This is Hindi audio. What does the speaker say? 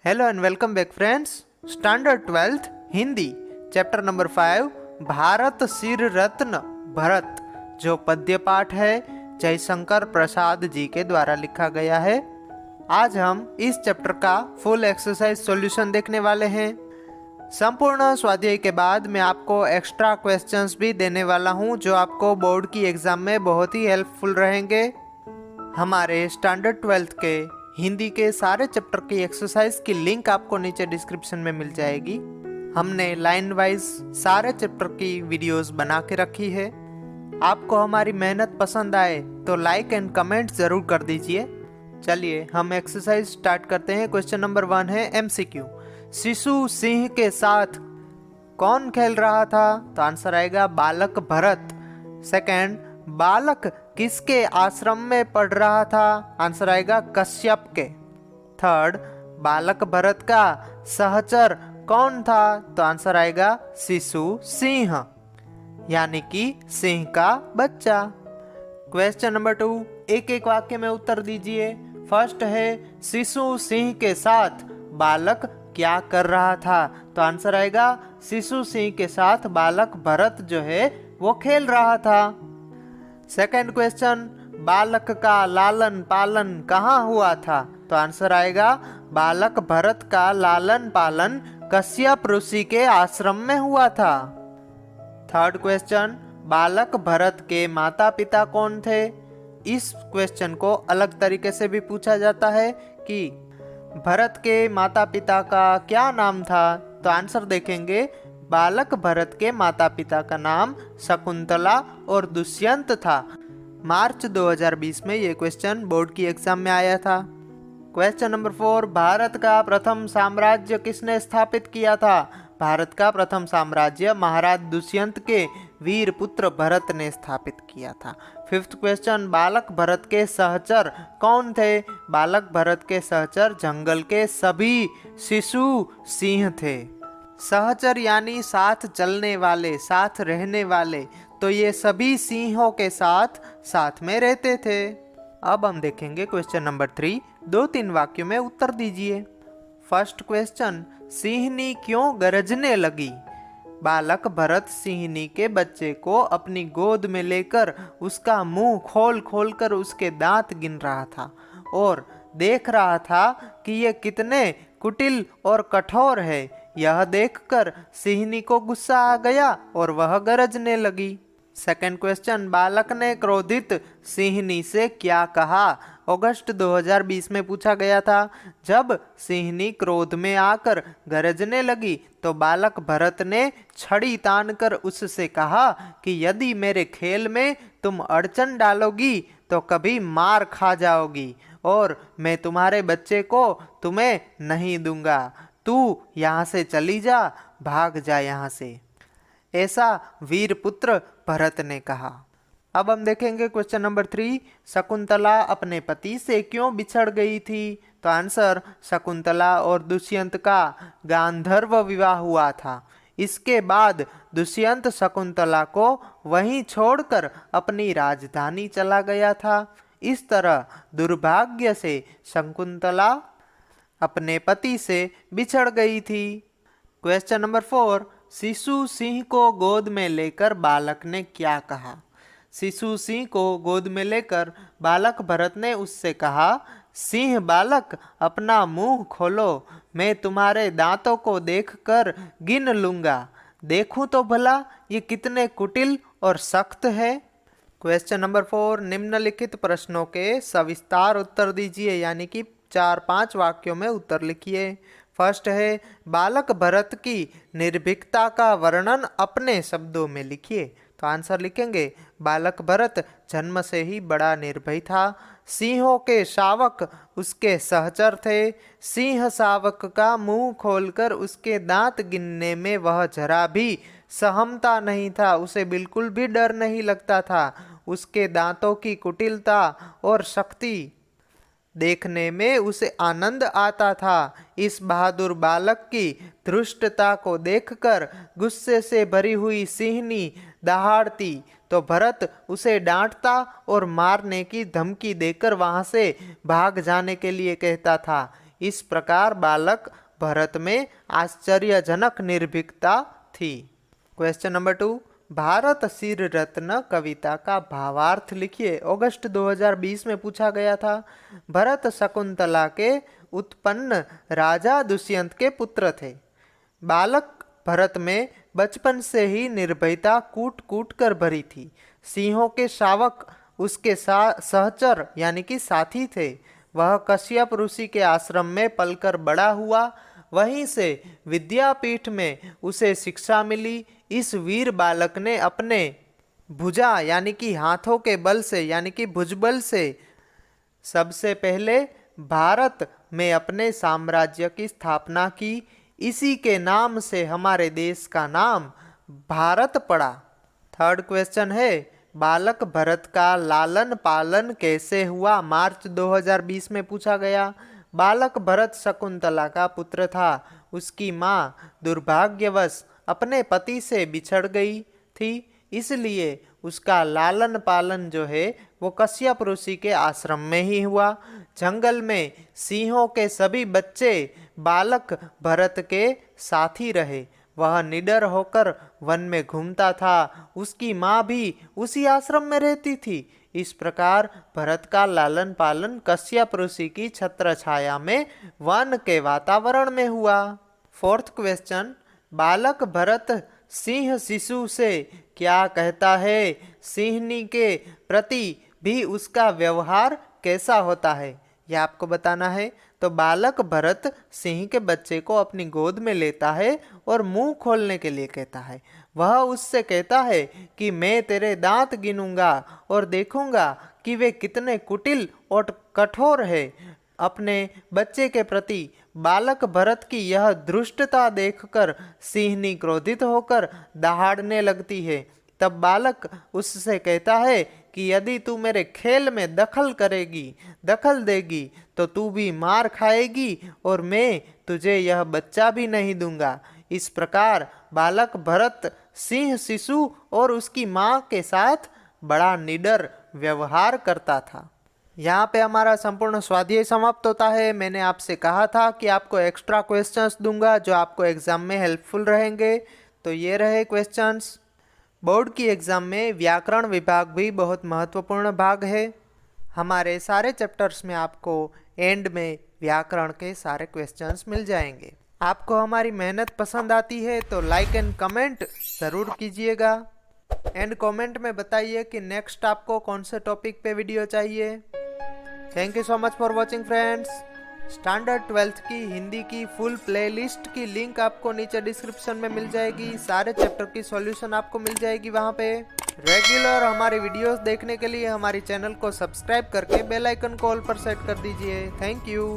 Hello and welcome back friends. Standard 12th Hindi chapter number 5 Bharat सिर रत्न भरत, जो पद्य पाठ है जयशंकर प्रसाद जी के द्वारा लिखा गया है। आज हम इस चैप्टर का फुल एक्सरसाइज सॉल्यूशन देखने वाले हैं। संपूर्ण स्वाध्याय के बाद मैं आपको एक्स्ट्रा क्वेश्चंस भी देने वाला हूं, जो आपको बोर्ड की एग्जाम में बहुत ही हेल्पफुल रहेंगे। हमारे स्टैंडर्ड 12th के हिंदी के सारे चैप्टर की एक्सरसाइज की लिंक आपको नीचे डिस्क्रिप्शन में मिल जाएगी। हमने लाइन वाइज सारे चैप्टर की वीडियोस बना के रखी है। आपको हमारी मेहनत पसंद आए तो लाइक एंड कमेंट जरूर कर दीजिए। चलिए हम एक्सरसाइज स्टार्ट करते हैं। क्वेश्चन नंबर 1 है एमसीक्यू। शिशु सिंह के साथ कौन खेल रहा था? तो आंसर आएगा बालक भरत। सेकंड, बालक किसके आश्रम में पढ़ रहा था? आंसर आएगा कश्यप के। थर्ड, बालक भरत का सहचर कौन था? तो आंसर आएगा शिशु सिंह, यानी कि सिंह का बच्चा। क्वेश्चन नंबर 2, एक एक वाक्य में उत्तर दीजिए। फर्स्ट है शिशु सिंह के साथ बालक क्या कर रहा था? तो आंसर आएगा शिशु सिंह के साथ बालक भरत जो है वो खेल रहा था। सेकंड क्वेश्चन, बालक का लालन पालन कहाँ हुआ था? तो आंसर आएगा बालक भरत का लालन पालन कश्यप ऋषि के आश्रम में हुआ था। थर्ड क्वेश्चन, बालक भरत के माता पिता कौन थे? इस क्वेश्चन को अलग तरीके से भी पूछा जाता है कि भरत के माता पिता का क्या नाम था? तो आंसर देखेंगे, बालक भरत के माता पिता का नाम शकुंतला और दुष्यंत था। मार्च 2020 में ये क्वेश्चन बोर्ड की एग्जाम में आया था। क्वेश्चन नंबर 4, भारत का प्रथम साम्राज्य किसने स्थापित किया था? भारत का प्रथम साम्राज्य महाराज दुष्यंत के वीर पुत्र भरत ने स्थापित किया था। फिफ्थ क्वेश्चन, बालक भरत के सहचर कौन थे? बालक भरत के सहचर जंगल के सभी शिशु सिंह थे। सहचर यानी साथ चलने वाले, साथ रहने वाले, तो ये सभी सिंहों के साथ में रहते थे। अब हम देखेंगे क्वेश्चन नंबर 3, 2-3 वाक्यों में उत्तर दीजिए। फर्स्ट क्वेश्चन, सिंहनी क्यों गरजने लगी? बालक भरत सिंहनी के बच्चे को अपनी गोद में लेकर उसका मुंह खोल खोल कर उसके दांत गिन रहा था और देख रहा था कि ये कितने कुटिल और कठोर है। यह देखकर सिंहनी को गुस्सा आ गया और वह गरजने लगी। सेकंड क्वेश्चन, बालक ने क्रोधित सिंहनी से क्या कहा? अगस्त 2020 में पूछा गया था। जब सिंहनी क्रोध में आकर गरजने लगी तो बालक भरत ने छड़ी तानकर उससे कहा कि यदि मेरे खेल में तुम अड़चन डालोगी तो कभी मार खा जाओगी और मैं तुम्हारे बच्चे को तुम्हें नहीं दूंगा। तू यहाँ से चली जा, भाग जा यहाँ से, ऐसा वीर पुत्र भरत ने कहा। अब हम देखेंगे क्वेश्चन नंबर 3, शकुंतला अपने पति से क्यों बिछड़ गई थी? तो आंसर, शकुंतला और दुष्यंत का गांधर्व विवाह हुआ था। इसके बाद दुष्यंत शकुंतला को वहीं छोड़कर अपनी राजधानी चला गया था। इस तरह दुर्भाग्य से शकुंतला अपने पति से बिछड़ गई थी। क्वेश्चन नंबर 4, शिशु सिंह को गोद में लेकर बालक ने क्या कहा? शिशु सिंह को गोद में लेकर बालक भरत ने उससे कहा, सिंह बालक अपना मुंह खोलो, मैं तुम्हारे दांतों को देखकर गिन लूंगा, देखूं तो भला ये कितने कुटिल और सख्त है। क्वेश्चन नंबर 4, निम्नलिखित प्रश्नों के सविस्तार उत्तर दीजिए, यानी कि 4-5 वाक्यों में उत्तर लिखिए। फर्स्ट है, बालक भरत की निर्भीकता का वर्णन अपने शब्दों में लिखिए। तो आंसर लिखेंगे, बालक भरत जन्म से ही बड़ा निर्भय था। सिंहों के शावक उसके सहचर थे। सिंह शावक का मुंह खोलकर उसके दांत गिनने में वह जरा भी सहमता नहीं था, उसे बिल्कुल भी डर नहीं लगता था। उसके दांतों की कुटिलता और शक्ति देखने में उसे आनंद आता था। इस बहादुर बालक की धृष्टता को देखकर गुस्से से भरी हुई सिंहनी दहाड़ती तो भरत उसे डांटता और मारने की धमकी देकर वहां से भाग जाने के लिए कहता था। इस प्रकार बालक भरत में आश्चर्यजनक निर्भीकता थी। क्वेश्चन नंबर 2, भारत सिर रत्न कविता का भावार्थ लिखिए। अगस्त 2020 में पूछा गया था। भरत शकुंतला के उत्पन्न राजा दुष्यंत के पुत्र थे। बालक भरत में बचपन से ही निर्भयता कूट कूट कर भरी थी। सिंहों के शावक उसके सहचर यानी कि साथी थे। वह कश्यप ऋषि के आश्रम में पलकर बड़ा हुआ। वहीं से विद्यापीठ में उसे शिक्षा मिली। इस वीर बालक ने अपने भुजा यानी कि हाथों के बल से यानी कि भुजबल से सबसे पहले भारत में अपने साम्राज्य की स्थापना की। इसी के नाम से हमारे देश का नाम भारत पड़ा। थर्ड क्वेश्चन है, बालक भरत का लालन पालन कैसे हुआ? मार्च 2020 में पूछा गया। बालक भरत शकुंतला का पुत्र था। उसकी माँ दुर्भाग्यवश अपने पति से बिछड़ गई थी, इसलिए उसका लालन पालन जो है वो कश्यप ऋषि के आश्रम में ही हुआ। जंगल में सिंहों के सभी बच्चे बालक भरत के साथी रहे। वह निडर होकर वन में घूमता था। उसकी माँ भी उसी आश्रम में रहती थी। इस प्रकार भरत का लालन पालन कश्यप ऋषि की छत्र छाया में वन के वातावरण में हुआ। फोर्थ क्वेश्चन, बालक भरत सिंह शिशु से क्या कहता है? सिंहनी के प्रति भी उसका व्यवहार कैसा होता है, यह आपको बताना है। तो बालक भरत सिंह के बच्चे को अपनी गोद में लेता है और मुंह खोलने के लिए कहता है। वह उससे कहता है कि मैं तेरे दांत गिनूंगा और देखूंगा कि वे कितने कुटिल और कठोर है। अपने बच्चे के प्रति बालक भरत की यह धृष्टता देखकर सिंहनी क्रोधित होकर दहाड़ने लगती है। तब बालक उससे कहता है कि यदि तू मेरे खेल में दखल देगी तो तू भी मार खाएगी और मैं तुझे यह बच्चा भी नहीं दूंगा। इस प्रकार बालक भरत सिंह शिशु और उसकी माँ के साथ बड़ा निडर व्यवहार करता था। यहाँ पे हमारा संपूर्ण स्वाध्याय समाप्त होता है। मैंने आपसे कहा था कि आपको एक्स्ट्रा क्वेश्चंस दूंगा जो आपको एग्जाम में हेल्पफुल रहेंगे। तो ये रहे क्वेश्चंस। बोर्ड की एग्ज़ाम में व्याकरण विभाग भी बहुत महत्वपूर्ण भाग है। हमारे सारे चैप्टर्स में आपको एंड में व्याकरण के सारे क्वेश्चंस मिल जाएंगे। आपको हमारी मेहनत पसंद आती है तो लाइक एंड कमेंट ज़रूर कीजिएगा। एंड कमेंट में बताइए कि नेक्स्ट आपको कौन से टॉपिक पे वीडियो चाहिए। Thank you so much for watching friends. Standard 12th की हिंदी की फुल प्लेलिस्ट की लिंक आपको नीचे डिस्क्रिप्शन में मिल जाएगी। सारे चैप्टर की सॉल्यूशन आपको मिल जाएगी वहाँ पे। रेगुलर हमारे वीडियोस देखने के लिए हमारी चैनल को सब्सक्राइब करके बेल आइकन को ऑल पर सेट कर दीजिए। Thank you.